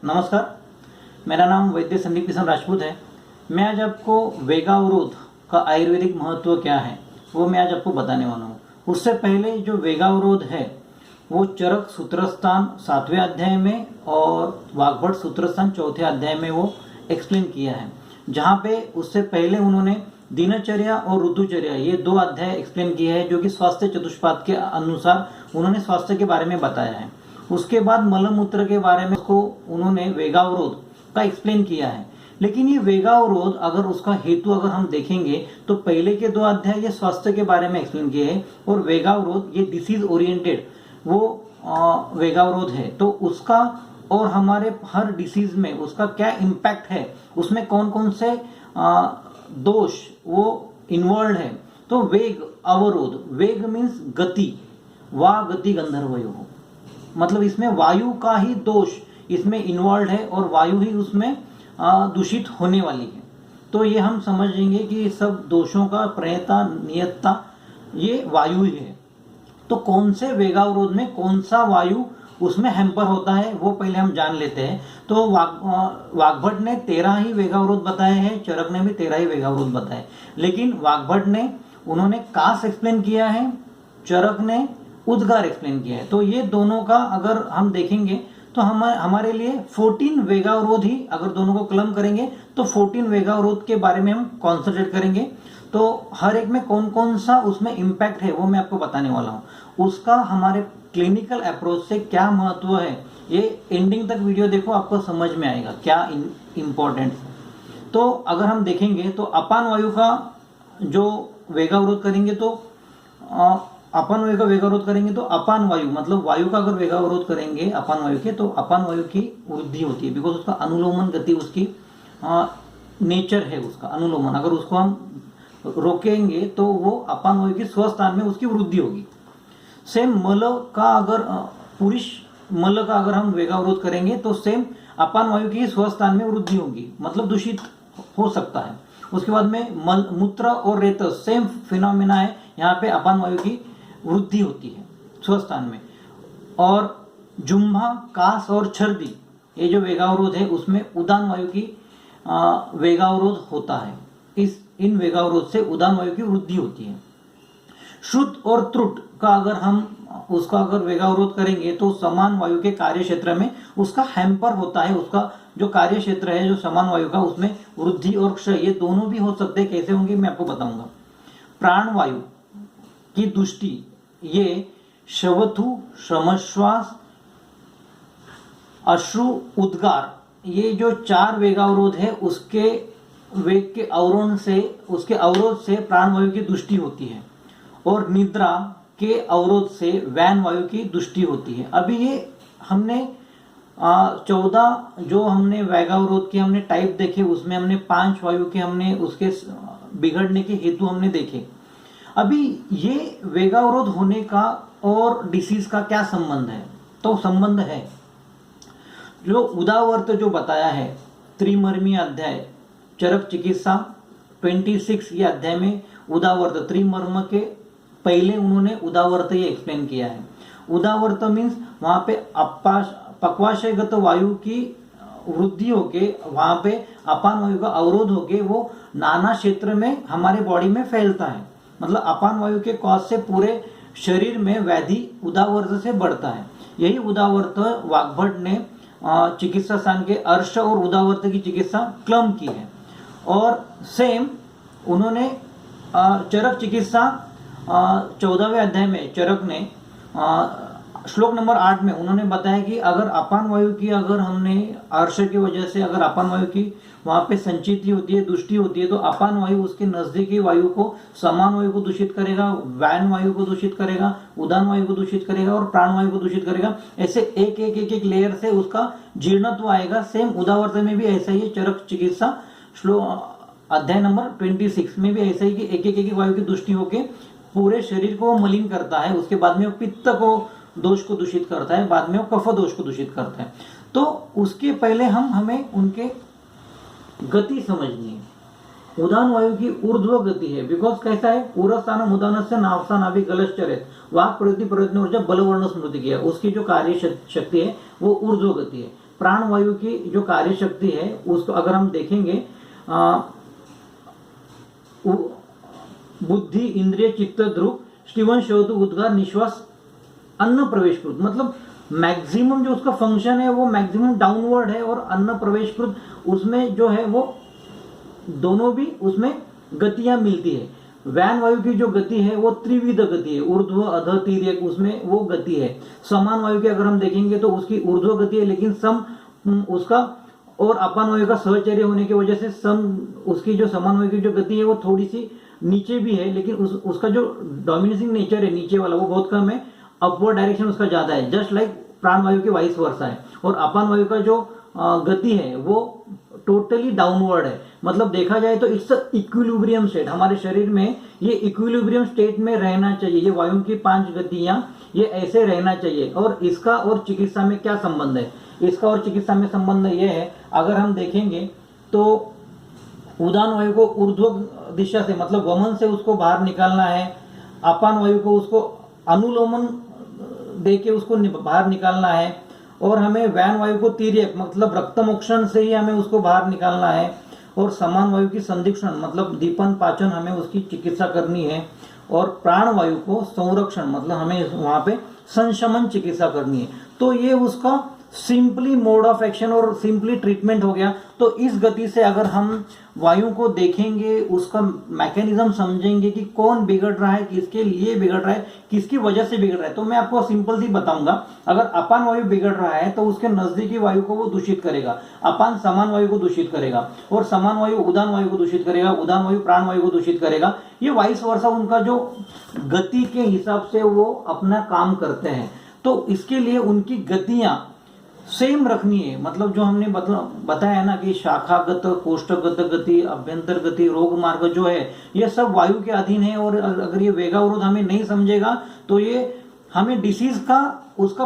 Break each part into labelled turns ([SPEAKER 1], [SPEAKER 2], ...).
[SPEAKER 1] नमस्कार, मेरा नाम वैद्य संदीप किशन राजपूत है। मैं आज आपको वेगावरोध का आयुर्वेदिक महत्व क्या है वो मैं आज आपको बताने वाला हूँ। उससे पहले जो वेगावरोध है वो चरक सूत्रस्थान 7वें अध्याय में और वाग्भट सूत्रस्थान 4थे अध्याय में वो एक्सप्लेन किया है, जहाँ पे उससे पहले उन्होंने दिनचर्या और ऋतुचर्या ये 2 अध्याय एक्सप्लेन किए हैं, जो कि स्वास्थ्य चतुष्पाद के अनुसार उन्होंने स्वास्थ्य के बारे में बताया है। उसके बाद मलमूत्र के बारे में को उन्होंने वेगावरोध का एक्सप्लेन किया है। लेकिन ये वेगावरोध अगर उसका हेतु अगर हम देखेंगे तो पहले के 2 अध्याय ये स्वास्थ्य के बारे में एक्सप्लेन किए हैं और वेगावरोध ये डिसीज ओरिएंटेड वो वेगावरोध है। तो उसका और हमारे हर डिसीज में उसका क्या इम्पैक्ट है, उसमें कौन कौन से दोष वो इन्वॉल्व है। तो वेग अवरोध, वेग मीन्स गति, वा गति गंधर्वयो, मतलब इसमें वायु का ही दोष इसमें इन्वॉल्व है और वायु ही उसमें दूषित होने वाली है। तो ये हम समझेंगे कि सब दोषों का प्रणेता नियतता ये वायु ही है। तो कौन से वेगावरोध में कौन सा वायु उसमें हैम्पर होता है वो पहले हम जान लेते हैं। तो वाग्भट ने 13 ही वेगावरोध बताए हैं, चरक ने भी 13 ही वेगावरोध बताए, लेकिन वाग्भट ने उन्होंने कास एक्सप्लेन किया है, चरक ने उद्गार एक्सप्लेन किया है। तो ये दोनों का अगर हम देखेंगे तो हमारे लिए 14 वेगावरोध ही, अगर दोनों को क्लम करेंगे तो 14 वेगावरोध के बारे में हम कॉन्सेंट्रेट करेंगे। तो हर एक में कौन कौन सा उसमें इम्पैक्ट है वो मैं आपको बताने वाला हूँ। उसका हमारे क्लिनिकल अप्रोच से क्या महत्व है ये एंडिंग तक वीडियो देखो, आपको समझ में आएगा क्या इम्पोर्टेंट है। तो अगर हम देखेंगे तो अपान वायु का जो वेगावरोध करेंगे तो अपान वायु का वेगावरोध करेंगे तो अपान वायु मतलब वायु का अगर वेगावरोध करेंगे अपान वायु के तो अपान वायु की वृद्धि होती है, बिकॉज उसका अनुलोमन गति उसकी नेचर है, उसका अनुलोमन अगर उसको हम रोकेंगे तो वो अपान वायु की स्वस्थान में उसकी वृद्धि होगी। सेम मल का अगर पुरुष मल का अगर हम वेगावरोध करेंगे तो सेम अपान वायु की स्वस्थान में वृद्धि होगी, मतलब दूषित हो सकता है। उसके बाद में मल मूत्र और रेत सेम फिनोमिना है, यहाँ पे अपान वायु की वृद्धि होती है स्वस्थान में। और जुम्भा, कास और छर्दी ये जो वेगावरोध है उसमें उदान वायु की वेगावरोध होता है। इन वेगावरोध से उदान वायु की वृद्धि होती है। श्रुत और त्रुट का अगर हम उसका अगर वेगावरोध करेंगे तो समान वायु के कार्य क्षेत्र में उसका हैम्पर होता है, उसका जो कार्य क्षेत्र है जो समान वायु का उसमें वृद्धि और क्षय ये दोनों भी हो सकते हैं। कैसे होंगे मैं आपको बताऊंगा। प्राण वायु की दृष्टि ये शवथु, श्रमश्वास, अश्रु, उद्गार ये जो 4 वेगावरोध है उसके वेग के अवरोध से उसके अवरोध से प्राण वायु की दृष्टि होती है और निद्रा के अवरोध से वैन वायु की दृष्टि होती है। अभी ये हमने 14 जो हमने वेगावरोध के हमने टाइप देखे, उसमें हमने 5 वायु के हमने उसके बिगड़ने के हेतु हमने देखे। अभी ये वेगावरोध होने का और डिसीज का क्या संबंध है? तो संबंध है जो उदावर्त जो बताया है त्रिमर्मी अध्याय चरक चिकित्सा 26 ये अध्याय में उदावर्त त्रिमर्म के पहले उन्होंने उदावर्त ये एक्सप्लेन किया है। उदावर्त मीन्स वहां पे पक्वाशयगत वायु की वृद्धि होके वहां पे अपान वायु का अवरोध होके वो नाना क्षेत्र में हमारे बॉडी में फैलता है, मतलब अपान वायु के कॉज से पूरे शरीर में व्याधि उदावर्त से बढ़ता है। यही उदावर्त वाग्भट ने चिकित्सा स्थान के अर्श और उदावर्त की चिकित्सा क्लम की है। और सेम उन्होंने चरक चिकित्सा 14वें अध्याय में चरक ने श्लोक नंबर 8 में उन्होंने बताया कि अगर अपान वायु की अगर हमने अर्श की वजह से अगर अपान वायु की वहां पे संचिति होती है, दृष्टि होती है, तो अपान वायु उसके नजदीकी वायु को समान वायु को दूषित करेगा, वैन वायु को दूषित करेगा, उदान वायु को दूषित करेगा और प्राण वायु को दूषित करेगा। ऐसे एक लेयर से उसका जीर्णत्व आएगा। सेम उदावर्त में भी ऐसा ही, चरक चिकित्सा श्लोक अध्याय नंबर 26 में भी ऐसा ही कि एक वायु की दृष्टि होके पूरे शरीर को मलिन करता है। उसके बाद में वो पित्त को दोष को दूषित करता है, बाद में वो कफ दोष को दूषित करता है। तो उसके पहले हमें उनके गति समझनी है। उदान वायु की ऊर्ध्व गति है, बिकॉज कैसा है पूर्वस्थान उदान से नावस्थान अभी गलश्चरित वाक प्रवृत्ति प्रयत्न ऊर्जा बलवर्ण स्मृति की है, उसकी जो कार्य शक्ति है वो ऊर्ध्व गति है। प्राण वायु की जो कार्य शक्ति है उसको अगर हम देखेंगे, बुद्धि, इंद्रिय, चित्त, ध्रुव, स्टीवन, श्रोत, उद्गार, निश्वास, अन्न प्रवेशकृत, मतलब मैक्सिमम जो उसका फंक्शन है वो मैक्सिमम डाउनवर्ड है, और अन्न प्रवेशकृत उसमें जो है वो दोनों भी उसमें गतियां मिलती है। व्यान वायु की जो गति है वो त्रिविध गति है, ऊर्ध्व, अध, तिर्यक, उसमें वो गति है। समान वायु की अगर हम देखेंगे तो उसकी ऊर्ध्व गति है, लेकिन सम उसका, और अपान वायु का सहचर्य होने की वजह से सम उसकी जो समान वायु की जो गति है वो थोड़ी सी नीचे भी है, लेकिन उसका जो डोमिनेटिंग नेचर है नीचे वाला वो बहुत कम है, अपवर्ड डायरेक्शन उसका ज्यादा है, जस्ट लाइक प्राण वायु की वाइस वर्सा है। और अपान वायु का जो गति है वो टोटली डाउनवर्ड है, मतलब देखा जाए तो इट्स इक्विलिब्रियम स्टेट। हमारे शरीर में ये इक्विलिब्रियम स्टेट में रहना चाहिए, ये वायु की 5 गतियां ये ऐसे रहना चाहिए। और इसका और चिकित्सा में क्या संबंध है? इसका और चिकित्सा में संबंध ये है, अगर हम देखेंगे तो उदान वायु को ऊर्ध्व दिशा से, मतलब वमन से उसको बाहर निकालना है, अपान वायु को उसको अनुलोमन देके उसको बाहर निकालना है, और हमें व्यान वायु को तिर्यक मतलब रक्तमोक्षण से ही हमें उसको बाहर निकालना है, और समान वायु की संधिक्षण मतलब दीपन पाचन हमें उसकी चिकित्सा करनी है, और प्राण वायु को संरक्षण मतलब हमें वहां पे संशमन चिकित्सा करनी है। तो ये उसका सिंपली मोड ऑफ एक्शन और सिंपली ट्रीटमेंट हो गया। तो इस गति से अगर हम वायु को देखेंगे, उसका मैकेनिज्म समझेंगे कि कौन बिगड़ रहा है, किसके लिए बिगड़ रहा है, किसकी वजह से बिगड़ रहा है, तो मैं आपको सिंपल सी बताऊंगा। अगर अपान वायु बिगड़ रहा है तो उसके नजदीकी वायु को वो दूषित करेगा, अपान समान वायु को दूषित करेगा, और समान वायु उदान वायु को दूषित करेगा, उदान वायु प्राण वायु को दूषित करेगा। ये वाइस वर्सा उनका जो गति के हिसाब से वो अपना काम करते हैं। तो इसके लिए उनकी गतियां सेम रखनी है, मतलब जो हमने बताया ना कि शाखागत, कोष्ठगत गति, अभ्यंतर गति, रोग मार्ग जो है ये सब वायु के अधीन है। और अगर ये वेगावरोध हमें नहीं समझेगा तो ये हमें डिसीज का उसका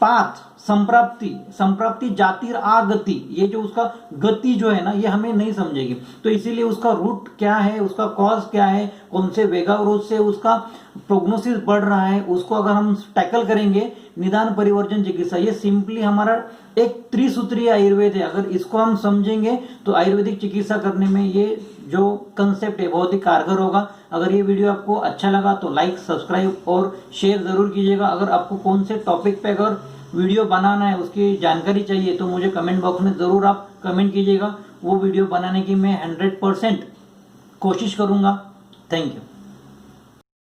[SPEAKER 1] पाथ, संप्राप्ति, जातिर, आगति, ये जो उसका गति जो है ना ये हमें नहीं समझेगी। तो इसीलिए उसका रूट क्या है, उसका कॉज क्या है, कौन से वेगावरोध से उसका प्रोग्नोसिस बढ़ रहा है, उसको अगर हम टैकल करेंगे, निदान, परिवर्जन, चिकित्सा, ये सिंपली हमारा एक त्रिसूत्रीय आयुर्वेद है। अगर इसको हम समझेंगे तो आयुर्वेदिक चिकित्सा करने में ये जो कंसेप्ट है बहुत ही कारगर होगा। अगर ये वीडियो आपको अच्छा लगा तो लाइक, सब्सक्राइब और शेयर जरूर कीजिएगा। अगर आपको कौन से टॉपिक पे अगर वीडियो बनाना है, उसकी जानकारी चाहिए तो मुझे कमेंट बॉक्स में जरूर आप कमेंट कीजिएगा। वो वीडियो बनाने की मैं 100% कोशिश करूंगा। Thank you.